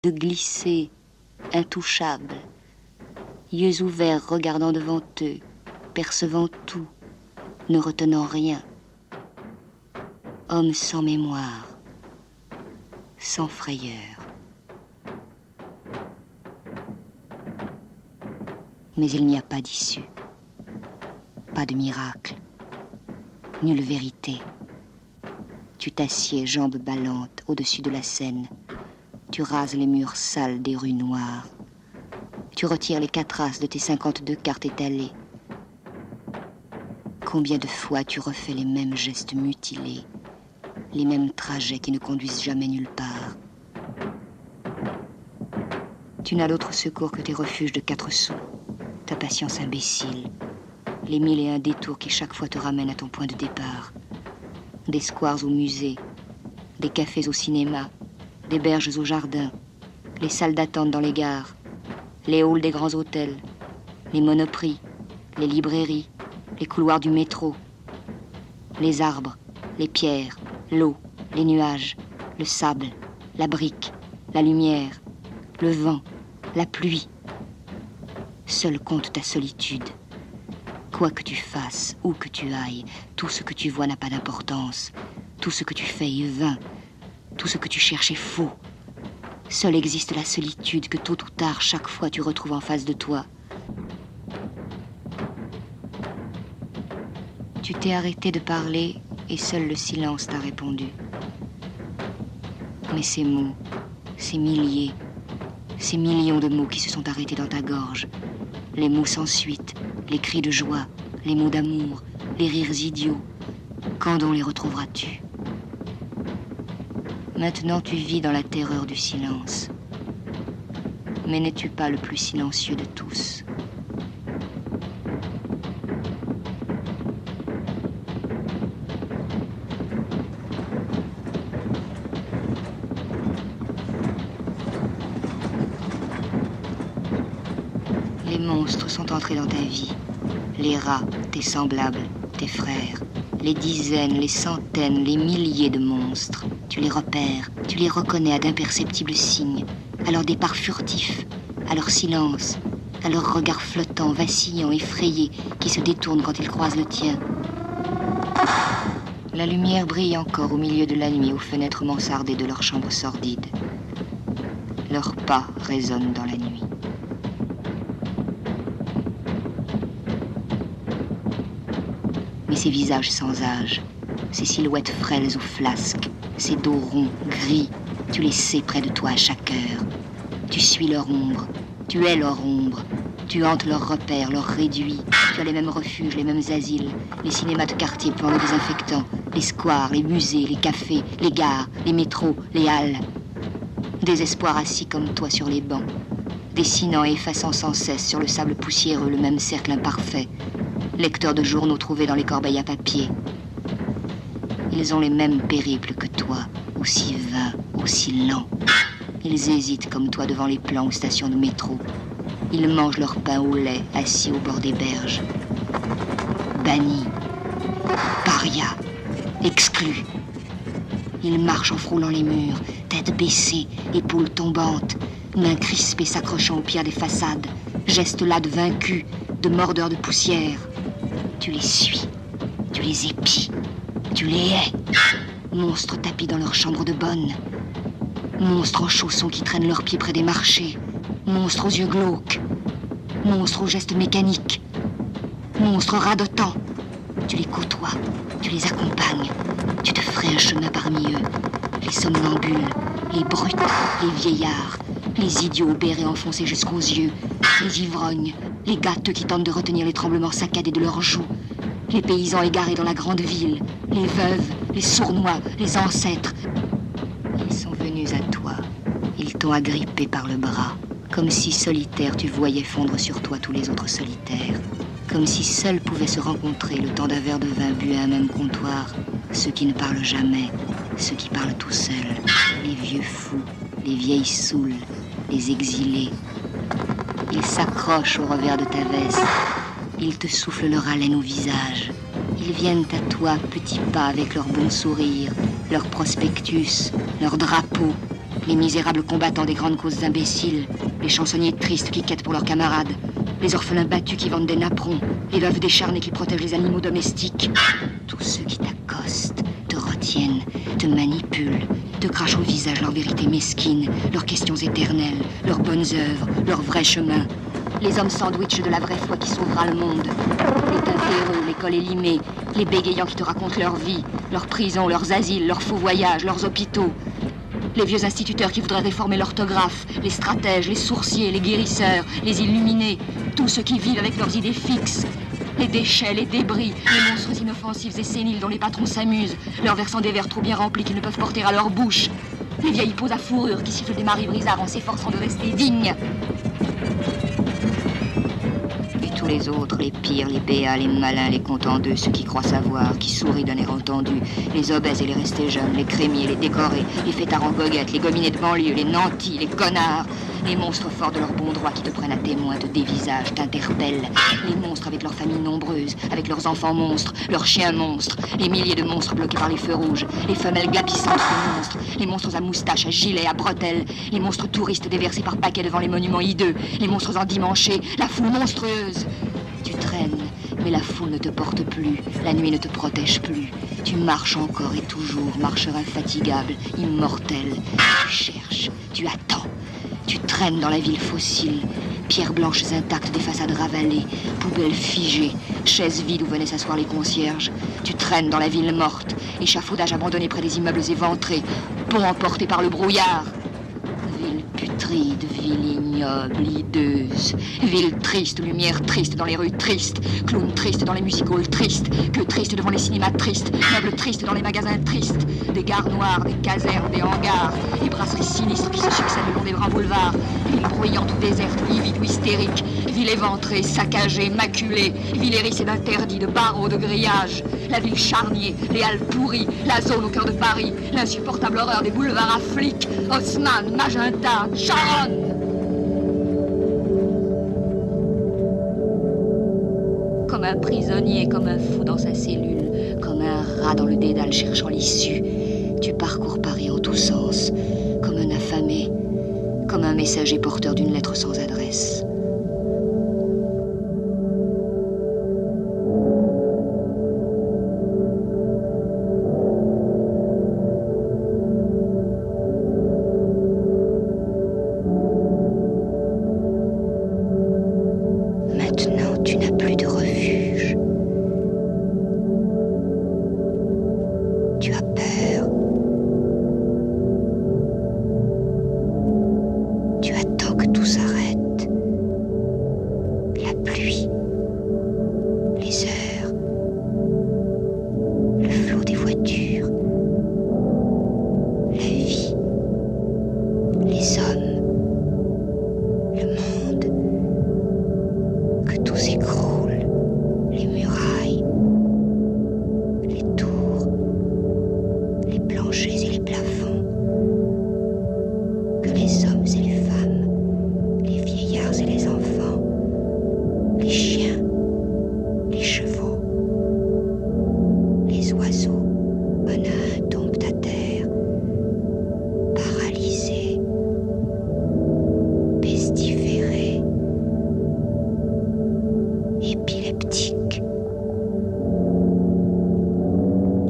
de glisser, intouchables, yeux ouverts regardant devant eux, percevant tout, ne retenant rien. Hommes sans mémoire, sans frayeur. Mais il n'y a pas d'issue, pas de miracle, nulle vérité. Tu t'assieds, jambes ballantes, au-dessus de la Seine. Tu rases les murs sales des rues noires. Tu retires les 4 as de tes 52 cartes étalées. Combien de fois tu refais les mêmes gestes mutilés, les mêmes trajets qui ne conduisent jamais nulle part. Tu n'as d'autre secours que tes refuges de 4 sous, ta patience imbécile, les 1001 détours qui chaque fois te ramènent à ton point de départ. Des squares au musée, des cafés au cinéma, des berges au jardin, les salles d'attente dans les gares, les halls des grands hôtels, les monoprix, les librairies, les couloirs du métro, les arbres, les pierres, l'eau, les nuages, le sable, la brique, la lumière, le vent, la pluie. Seul compte ta solitude. Quoi que tu fasses, où que tu ailles, tout ce que tu vois n'a pas d'importance. Tout ce que tu fais est vain. Tout ce que tu cherches est faux. Seule existe la solitude que tôt ou tard, chaque fois, tu retrouves en face de toi. Tu t'es arrêté de parler et seul le silence t'a répondu. Mais ces mots, ces milliers, ces millions de mots qui se sont arrêtés dans ta gorge, les mots sans suite, les cris de joie, les mots d'amour, les rires idiots, quand donc les retrouveras-tu ? Maintenant tu vis dans la terreur du silence. Mais n'es-tu pas le plus silencieux de tous ? Les monstres sont entrés dans ta vie. Les rats, tes semblables, tes frères. Les dizaines, les centaines, les milliers de monstres. Tu les repères, tu les reconnais à d'imperceptibles signes, à leur départ furtif, à leur silence, à leur regard flottant, vacillant, effrayé, qui se détourne quand ils croisent le tien. La lumière brille encore au milieu de la nuit aux fenêtres mansardées de leurs chambres sordides. Leurs pas résonnent dans la nuit. Mais ces visages sans âge, ces silhouettes frêles ou flasques, ces dos ronds, gris, tu les sais près de toi à chaque heure. Tu suis leur ombre, tu es leur ombre, tu hantes leurs repères, leurs réduits. Tu as les mêmes refuges, les mêmes asiles, les cinémas de quartier pleins de désinfectants, les squares, les musées, les cafés, les gares, les métros, les halles. Des espoirs assis comme toi sur les bancs, dessinant et effaçant sans cesse sur le sable poussiéreux le même cercle imparfait. Lecteurs de journaux trouvés dans les corbeilles à papier. Ils ont les mêmes périples que toi, aussi vains, aussi lents. Ils hésitent comme toi devant les plans aux stations de métro. Ils mangent leur pain au lait, assis au bord des berges. Bannis, parias, exclus. Ils marchent en frôlant les murs, tête baissée, épaules tombantes, mains crispées s'accrochant aux pierres des façades, gestes là de vaincus, de mordeurs de poussière. Tu les suis, tu les épies, tu les hais. Monstres tapis dans leur chambre de bonne. Monstres en chaussons qui traînent leurs pieds près des marchés. Monstres aux yeux glauques. Monstres aux gestes mécaniques. Monstres radotants. Tu les côtoies, tu les accompagnes. Tu te ferais un chemin parmi eux. Les somnambules, les brutes, les vieillards, les idiots bérets enfoncés jusqu'aux yeux, les ivrognes, les gâteux qui tentent de retenir les tremblements saccadés de leurs joues, les paysans égarés dans la grande ville, les veuves, les sournois, les ancêtres. Ils sont venus à toi. Ils t'ont agrippé par le bras. Comme si solitaire tu voyais fondre sur toi tous les autres solitaires. Comme si seuls pouvaient se rencontrer le temps d'un verre de vin bu à un même comptoir. Ceux qui ne parlent jamais, ceux qui parlent tout seuls. Les vieux fous, les vieilles saoules, les exilés. Ils s'accrochent au revers de ta veste. Ils te soufflent leur haleine au visage. Ils viennent à toi petits pas avec leur bon sourire, leur prospectus, leur drapeau, Les misérables combattants des grandes causes imbéciles, les chansonniers tristes qui quêtent pour leurs camarades, les orphelins battus qui vendent des napperons, les veuves décharnées qui protègent les animaux domestiques. Tous ceux qui t'accostent, te retiennent, te manipulent, te crachent au visage leur vérité mesquine, leurs questions éternelles, leurs bonnes œuvres, leur vrai chemin. Les hommes sandwich de la vraie foi qui sauvera le monde. Les teintereux, les col élimés, les bégayants qui te racontent leur vie, leurs prisons, leurs asiles, leurs faux voyages, leurs hôpitaux. Les vieux instituteurs qui voudraient réformer l'orthographe, les stratèges, les sourciers, les guérisseurs, les illuminés, tous ceux qui vivent avec leurs idées fixes. Les déchets, les débris, les monstres inoffensifs et séniles dont les patrons s'amusent, leur versant des verres trop bien remplis qu'ils ne peuvent porter à leur bouche. Les vieilles peaux à fourrure qui sifflent des maris brisards en s'efforçant de rester dignes. Tous les autres, les pires, les béats, les malins, les contents d'eux, ceux qui croient savoir, qui sourient d'un air entendu, les obèses et les restés jeunes, les crémiers, les décorés, les fêtards en goguettes, les gominets de banlieue, les nantis, les connards, les monstres forts de leur bon droit qui te prennent à témoin, te dévisagent, t'interpellent, les monstres avec leurs familles nombreuses, avec leurs enfants monstres, leurs chiens monstres, les milliers de monstres bloqués par les feux rouges, les femelles glapissantes de monstres, les monstres à moustaches, à gilets, à bretelles, les monstres touristes déversés par paquets devant les monuments hideux, les monstres endimanchés, la foule monstrueuse. Tu traînes, mais la foule ne te porte plus, la nuit ne te protège plus. Tu marches encore et toujours, marcheur infatigable, immortel. Tu cherches, tu attends. Tu traînes dans la ville fossile, pierres blanches intactes des façades ravalées, poubelles figées, chaises vides où venaient s'asseoir les concierges. Tu traînes dans la ville morte, échafaudage abandonné près des immeubles éventrés, pont emporté par le brouillard. Ville putride, ville ignoble, hideuse, ville triste, lumière triste dans les rues tristes, clown triste dans les music-halls tristes, queue triste devant les cinémas tristes, meubles tristes dans les magasins tristes, des gares noires, des casernes, des hangars, les brasseries sinistres qui se succèdent le long des grands boulevards, ville bruyante ou déserte, livide ou hystérique, ville éventrée, saccagée, maculée, ville hérissée d'interdits, de barreaux, de grillages, la ville charnier, les halles pourries, la zone au cœur de Paris, l'insupportable horreur des boulevards à flics, Haussmann, Magenta, Charonne. Comme un prisonnier, comme un fou dans sa cellule, comme un rat dans le dédale cherchant l'issue, tu parcours Paris en tous sens, comme un affamé, comme un messager porteur d'une lettre sans adresse. Maintenant, tu n'as plus de refuge. Tu as peur. Tu attends que tout s'arrête. La pluie, les heures, le flot des voitures, la vie, les hommes, le monde. Que tout s'écroule, les murailles, les tours, les planchers et les plafonds. Que les hommes et les femmes, les vieillards et les enfants, les chiens, les chevaux, les oiseaux, un à un tombent à terre, paralysés, pestiférés, épileptique,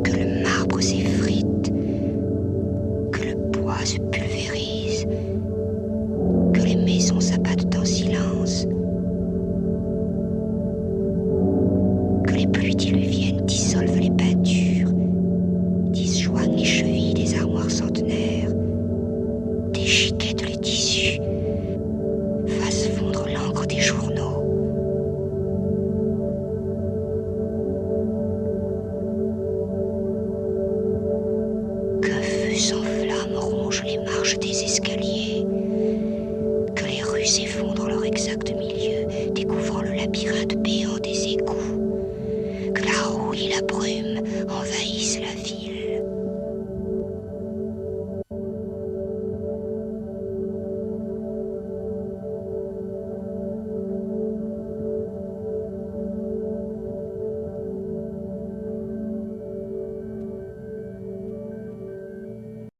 que le marbre s'effrite, que le bois se pulvérise, que les maisons s'abattent en silence, que les pluies diluviennes dissolvent les peintures, disjoignent les chevilles des armoires centenaires, déchiquettent les tissus, fassent fondre l'encre des journaux. Que feu sans flamme ronge les marches des escaliers.